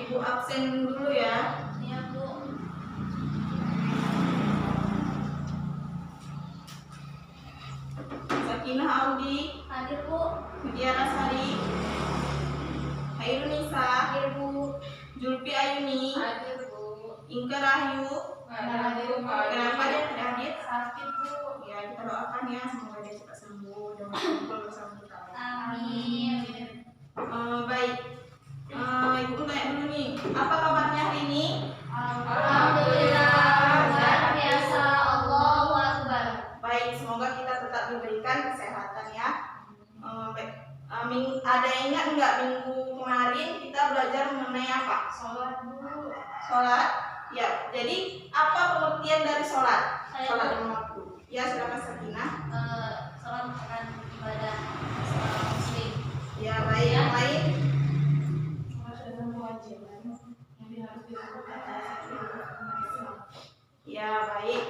Ibu absen dulu ya. Iya, Bu. Sakinah Audi, Hadir, Bu. Mujiana Sari, Hairunisa, Hadir, Bu. Julpi Ayuni, Hadir, Bu. Inka Rahayu. Hadir, Pak. Kenapa dia tidak hadir? Sakit, Bu. Ya, kita doakan ya semoga dia cepat sembuh dan berkumpul bersama kita. Amin. Baik. Ibu tanya dulu nih, apa kabarnya hari ini? Alhamdulillah, luar biasa. Allahu Akbar. Baik, semoga kita tetap diberikan kesehatan ya. Baik. Ada yang ingat nggak minggu kemarin kita belajar mengenai apa? Sholat, Bu. Sholat. Ya, jadi apa pengertian dari sholat? Saya, Sholat Bu. lima waktu. Ya, silakan Sakinah. Salam merupakan ibadah seorang muslim. Ya, baik. Yang lain? Sholat adalah kewajiban yang harus dilakukan oleh setiap umat Islam. Ya, baik.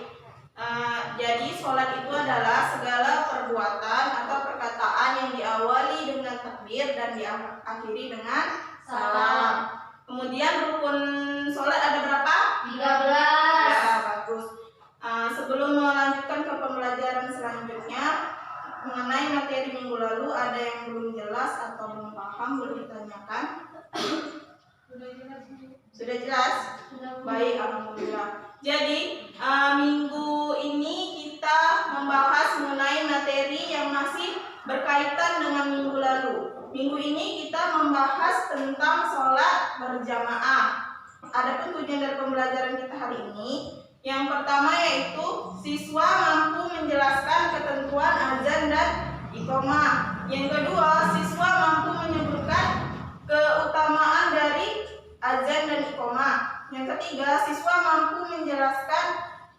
Jadi sholat itu adalah segala perbuatan atau perkataan yang diawali dengan takbir dan diakhiri dengan salam. Kemudian rukun sholat ada berapa? 13. Ya, bagus. Sebelum melanjutkan ke pembelajaran selanjutnya mengenai materi minggu lalu, ada yang belum jelas atau belum paham, boleh ditanyakan. Sudah jelas? Baik, alhamdulillah. Jadi minggu ini kita membahas mengenai materi yang masih berkaitan dengan minggu lalu. Minggu ini kita membahas tentang sholat berjamaah. Adapun tujuan dari pembelajaran kita hari ini, yang pertama yaitu siswa mampu menjelaskan ketentuan azan dan iqamah. Yang kedua, siswa mampu menyebutkan keutamaan dari azan dan iqamah. Yang ketiga, siswa mampu menjelaskan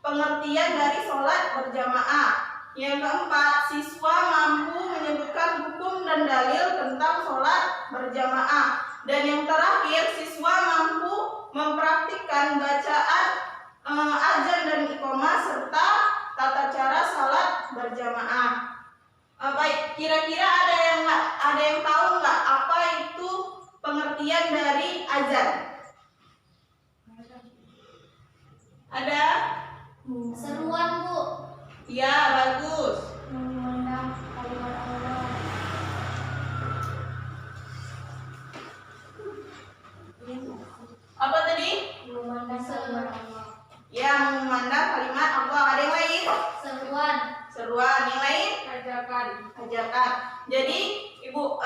pengertian dari sholat berjamaah. Yang keempat, siswa mampu menyebutkan hukum dan dalil tentang sholat berjamaah. Dan yang terakhir, siswa mampu mempraktikkan bacaan azan dan iqamah serta tata cara sholat berjamaah. Baik, kira-kira ada yang tahu nggak apa itu pengertian dari azan? Ada? Seruan, Bu. Ya, bagus. Mengundang kalimat Allah. Apa tadi? Mengundang kalimat Allah. Ya, memandang kalimat Allah. Ada yang lain? Seruan. Seruan. Yang lain? Ajarkan. Ajarkan. Jadi Ibu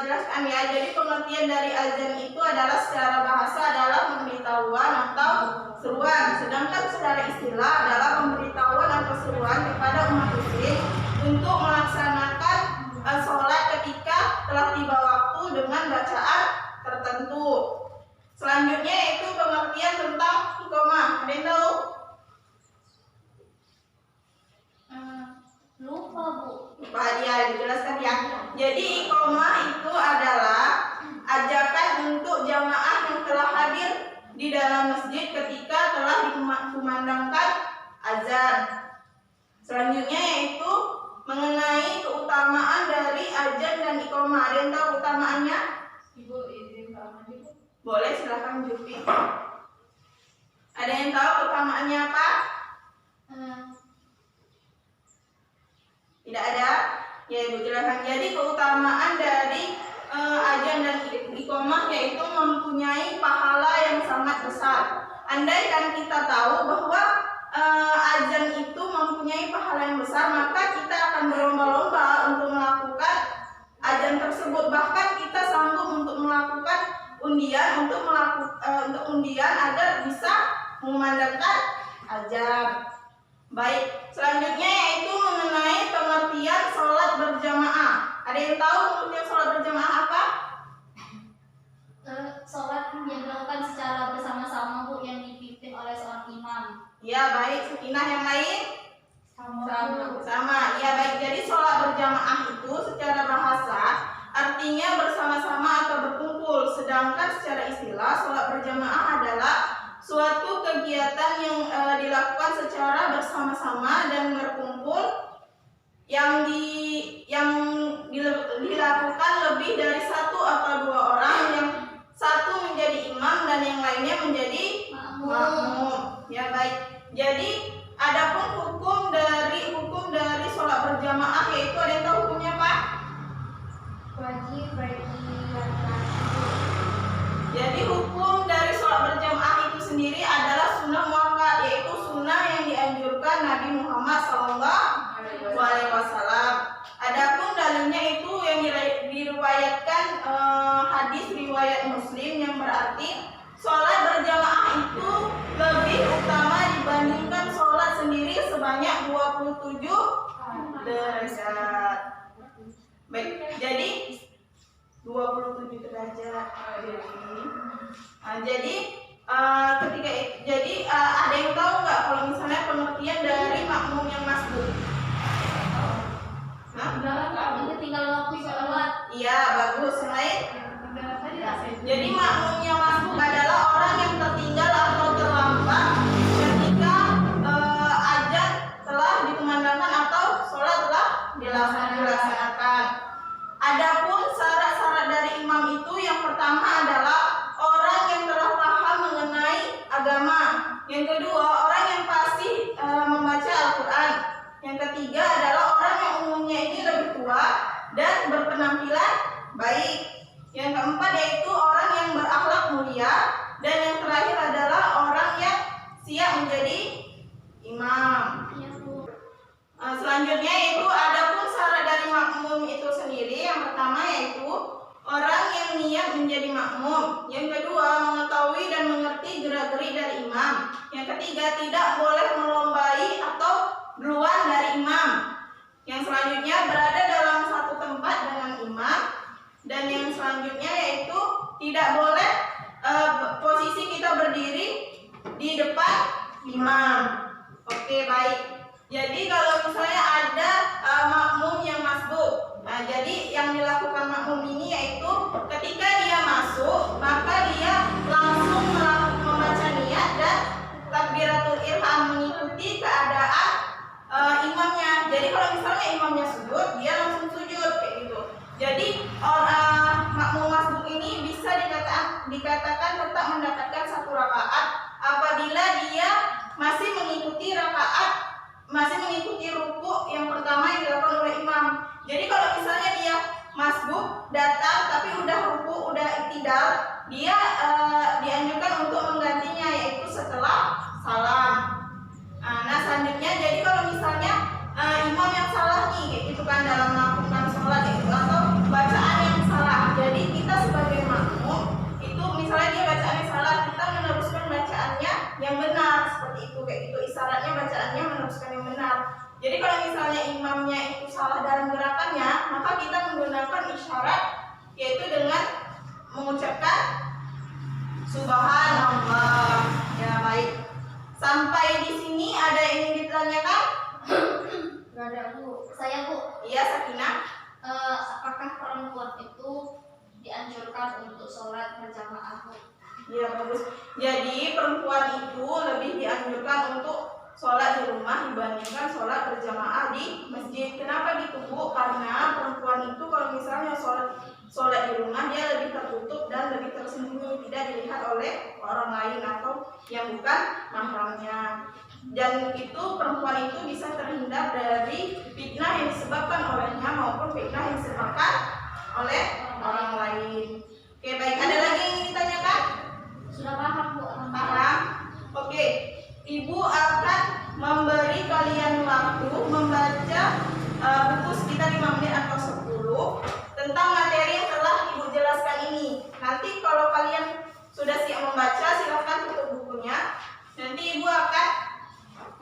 jelaskan ya. Jadi pengertian dari azan itu adalah secara bahasa adalah pemberitahuan atau seruan. Sedangkan secara istilah adalah pemberitahuan atau seruan kepada umat muslim untuk melaksanakan sholat ketika telah tiba waktu dengan bacaan tertentu. Selanjutnya yaitu pengertian tentang iqamah. Ada yang tahu? Lupa, Bu. Lupa dia dijelaskan ya. Jadi iqamah itu adalah ajakan untuk jamaah yang telah hadir di dalam masjid ketika telah dikumandangkan azan. Selanjutnya yaitu mengenai keutamaan dari azan dan iqamah. Ada yang tahu keutamaannya? Ibu izin sama Ibu. Boleh, silahkan Jupi. Ada yang tahu keutamaannya apa? Tidak ada? Ya, Ibu jelaskan. Jadi keutamaan dari azan dan iqamah yaitu mempunyai pahala yang sangat besar. Andaikan kita tahu bahwa azan itu mempunyai pahala yang besar, maka kita akan berlomba-lomba untuk melakukan azan tersebut. Bahkan kita sanggup untuk melakukan undian untuk undian agar bisa mengumandangkan azan. Baik, selanjutnya yaitu mengenai pengertian sholat berjamaah. Ada yang tahu pengertian sholat berjamaah apa? Sholat yang dilakukan secara bersama-sama, Bu, yang dipimpin oleh seorang imam. Ya, baik. Sakinah, yang lain? Sama. Sama. Ya, baik. Jadi sholat berjamaah itu secara bahasa artinya bersama-sama atau berkumpul. Sedangkan secara istilah sholat berjamaah adalah suatu kegiatan yang dilakukan secara bersama-sama dan berkumpul yang dilakukan lebih dari satu atau dua orang, yang satu menjadi imam dan yang lainnya menjadi makmum. Ya baik. Jadi adapun hukum dari sholat berjamaah, yaitu ada yang tahu hukumnya Pak? Wajib bagi laki-laki. Jadi hukum dari sholat berjamaah itu sendiri adalah sunnah muakkad, yaitu sunnah yang dianjurkan Nabi Muhammad SAW. Adapun dalilnya itu yang diriwayatkan hadis riwayat Muslim, yang berarti sholat berjamaah itu lebih utama dibandingkan sholat sendiri sebanyak 27 derajat. Baik, jadi 27 derajat. Jadi ada yang tahu nggak kalau misalnya pengertian dari makmum yang masbuk? Ini tinggal waktu sholat. Iya, bagus. Lain. Tinggal tadi saya. Jadi makmum yang masbuk adalah orang yang tertinggal atau terlambat ketika azan telah dikumandangkan atau sholat telah dilaksanakan. Adapun syarat-syarat dari imam itu, yang pertama adalah orang yang telah paham mengenai agama. Yang kedua, orang yang fasih membaca Al-Quran. Yang ketiga adalah orang yang umumnya ini lebih tua dan berpenampilan baik. Yang keempat yaitu orang yang berakhlak mulia. Dan yang terakhir adalah orang yang siap menjadi imam. Selanjutnya yaitu adapun syarat dari makmum itu sendiri. Yang pertama yaitu orang yang niat menjadi makmum. Yang kedua, mengetahui dan mengerti gerak-gerik dari imam. Yang ketiga, tidak boleh melombai atau duluan dari imam. Yang selanjutnya, berada dalam satu tempat dengan imam. Dan yang selanjutnya yaitu tidak boleh posisi kita berdiri di depan imam. Oke, baik. Jadi kalau misalnya ada makmum yang masbuk, nah jadi yang dilakukan makmum ini yaitu ketika dia masuk, maka dia langsung membaca niat dan takbiratul ihram, mengikuti keadaan imamnya. Jadi kalau misalnya imamnya sujud, dia langsung sujud kayak gitu. Jadi makmum masbuk ini bisa dikatakan tetap mendapatkan satu rakaat apabila dia masih mengikuti ruku yang pertama yang dilakukan oleh imam. Jadi kalau misalnya dia masbuk datang tapi udah ruku, udah iktidal, dia dianjurkan untuk menggantinya yaitu setelah salam. Nah selanjutnya, jadi kalau misalnya imam yang salah nih kayak gitu kan dalam melakukan sholat itu, atau bacaan yang salah, jadi kita sebagai makmum itu misalnya dia bacaannya salah, kita meneruskan bacaannya yang benar seperti itu kayak gitu, isyaratnya bacaannya meneruskan yang benar. Jadi kalau misalnya imamnya itu salah dalam gerakannya, maka kita menggunakan isyarat yaitu dengan mengucapkan subhanallah. Ya baik. Sampai di sini ada yang ingin ditanyakan? Gak ada Bu. Saya Bu. Iya, Sakinah. Apakah perempuan itu dianjurkan untuk sholat berjamaah Bu? Iya, bagus. Jadi perempuan itu lebih dianjurkan untuk sholat di rumah dibandingkan sholat berjamaah di masjid. Kenapa gitu Bu? Karena perempuan itu kalau misalnya sholat di rumah, dia lebih tertutup dan lebih tersembunyi, tidak dilihat oleh orang lain atau yang bukan mahramnya. Dan itu perempuan itu bisa terhindar dari fitnah yang disebabkan olehnya maupun fitnah yang disebabkan oleh orang lain. Oke, baik. Ada lagi yang ingin ditanyakan? Sudah paham Bu? Paham? Oke. Ibu akan memberi kalian waktu membaca buku sekitar 5 menit atau 10 tentang materi yang telah Ibu jelaskan ini. Nanti kalau kalian sudah siap membaca, silakan tutup bukunya. Nanti Ibu akan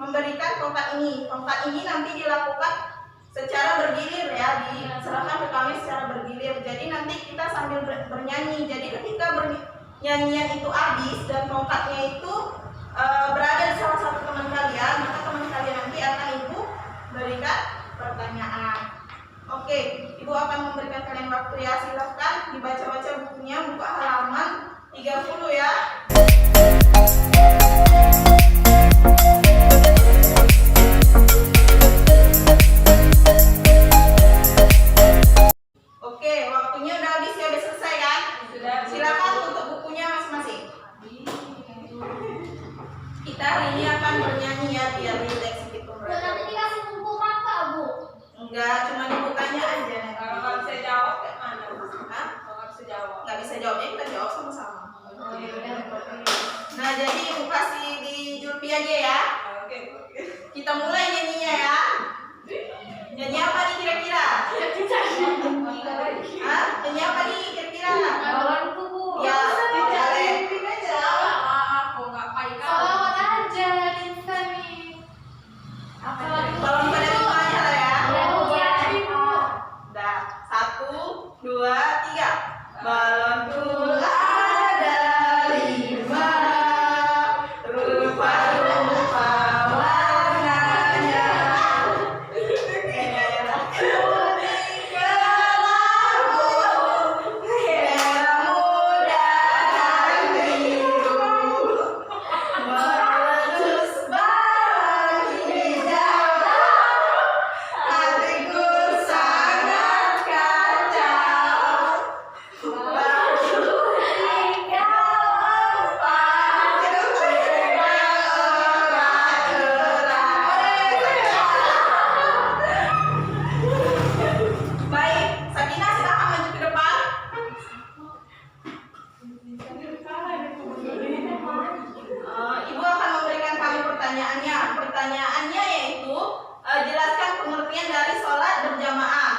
memberikan tongkat ini. Tongkat ini nanti dilakukan secara bergilir ya, diserahkan ke kami secara bergilir. Jadi nanti kita sambil bernyanyi. Jadi ketika nyanyian itu habis dan tongkatnya itu berada di salah satu teman kalian, maka teman kalian nanti akan Ibu berikan pertanyaan. Oke, Ibu akan memberikan kalian waktu ya. Silahkan dibaca-baca bukunya, buka halaman 30 ya. Oke, waktunya udah habis ya, udah selesai kan? Sudah. Silakan tutup bukunya masing-masing. kita hari ini akan bernyanyi ya biar rileks sedikit Bu, pembelajaran. nanti dikasih buku maka, Bu. Enggak, cuma dibukanya aja. Kalau nggak bisa jawab kayak mana? Hah? Kalau nggak bisa jawab. Nggak bisa jawabnya kita jawab sama-sama. Oh, ya udah, Bu. Nah jadi ibu kasih di Julpi aja ya. Oke. Kita mulai nyanyinya ya. Nyanyi apa nih kira-kira? Hah? Nyanyi apa nih kira-kira? Lawanku, Bu. Ya, boleh. Aku nggak paham. Salawat aja, Insani. Tolong pada lima aja lah ya. Ya, Bu, ya. Udah, 1, 2, 3. Balonku ada 5, rupa-rupa warnanya. Kuning kelabu, merah muda dan biru, meletus barang hijau. Hatiku sangat kacau. Baik, Sakinah silakan maju ke depan. Ibu akan memberikan kami pertanyaannya. Pertanyaannya yaitu jelaskan pengertian dari sholat berjamaah.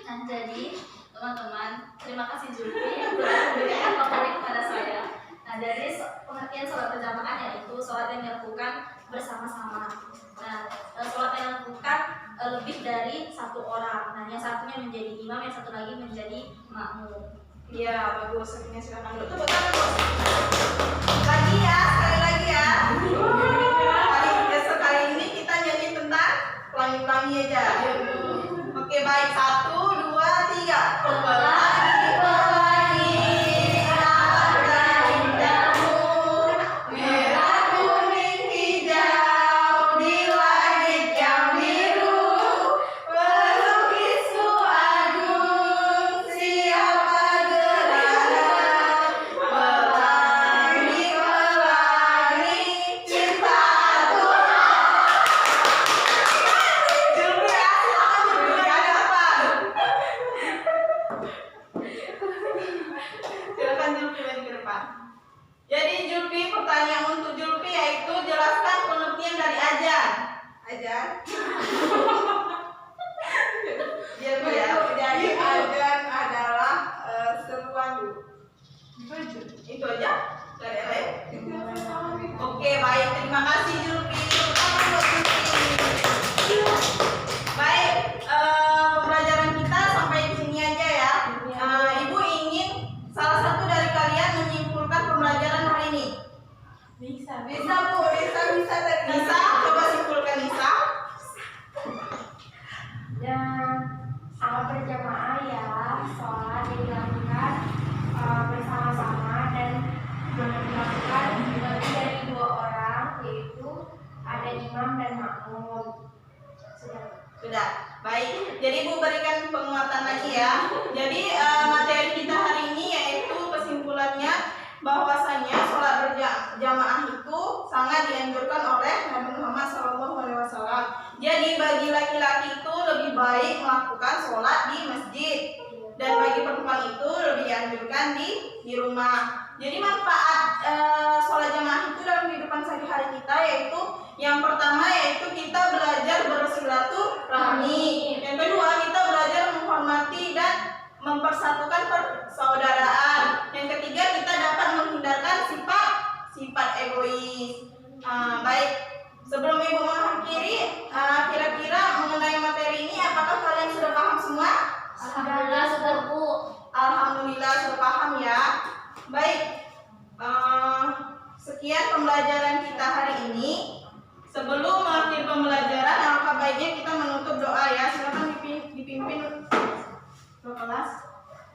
Nah, jadi teman-teman, terima kasih Julfi yang telah memberikan materi kepada saya. Nah, dari pengertian sholat berjamaah yaitu sholat yang dilakukan bersama-sama. Nah, sholat yang dilakukan lebih dari satu orang. Nah, yang satunya menjadi imam, yang satu lagi menjadi makmum. Iya, bagus. Sakinah silakan dulu. Tepuk tangan, Bos. Lagi ya, sekali lagi ya. Sekali ini kita nyanyi tentang pelangi-pelangi aja. Oke, baik. 1, 2, 3. Pelangi, pelangi, alangkah indahmu, merah, kuning, hijau, di langit yang biru. Pelukisku agung, siapa gerangan, pelangi, pelangi, cinta Tuhan. Julpi ya, silakan Julpi ada apa? Silakan Julpi maju ke depan. Jadi Julpi, pertanyaan untuk Julpi yaitu jelaskan pengertian dari ajan. Ajan? Julpi ya. Jadi azan adalah seruan. Itu aja dari lain. Oke, baik. Terima kasih Julpi. Selamat buat Julpi. Baik, pembelajaran kita sampai di sini aja ya. Ibu ingin salah satu dari kalian menyimpulkan pembelajaran hari ini. Bisa Bu, bisa dari Nisa, coba simpulkan Nisa. Dan sholat berjamaah ya sholat yang dilakukan bersama-sama dan dilakukan lebih dari 2 orang, yaitu ada imam dan makmum. Sudah, baik. Jadi Ibu berikan penguatan lagi ya. Jadi materi kita hari ini yaitu kesimpulannya bahwasanya sholat berjamaah itu sangat dianjurkan oleh Nabi Muhammad SAW. Jadi bagi laki-laki itu lebih baik melakukan sholat di masjid dan bagi perempuan itu lebih dianjurkan di rumah. Jadi manfaat sholat jamaah itu dalam kehidupan sehari-hari kita yaitu yang pertama yaitu kita belajar bersilaturahmi. Yang kedua kita belajar menghormati dan mempersatukan persaudaraan. Yang ketiga kita dapat menghindarkan sifat egois. Baik, sebelum Ibu mengakhiri, kira-kira mengenai materi ini apakah kalian sudah paham semua? Alhamdulillah sudah, Bu. Alhamdulillah sudah paham ya. Baik, sekian pembelajaran kita hari ini. Sebelum mengakhiri pembelajaran, alangkah baiknya kita menutup doa ya. Silakan dipimpin doa kelas.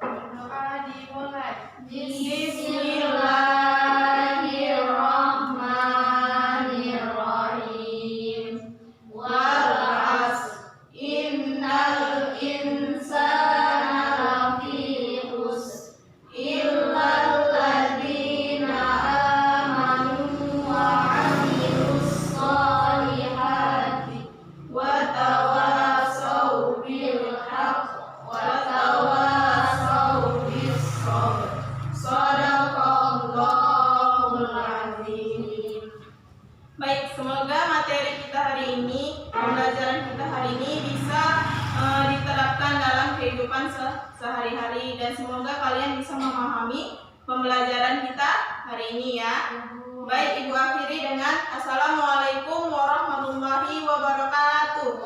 doa dimulai. Bismillahirrahmanirrahim. Wal asr, innal insana lafi khusr, illal ladzina amanu wa sehari-hari dan semoga kalian bisa memahami pembelajaran kita hari ini ya. Baik, Ibu akhiri dengan Assalamualaikum warahmatullahi wabarakatuh.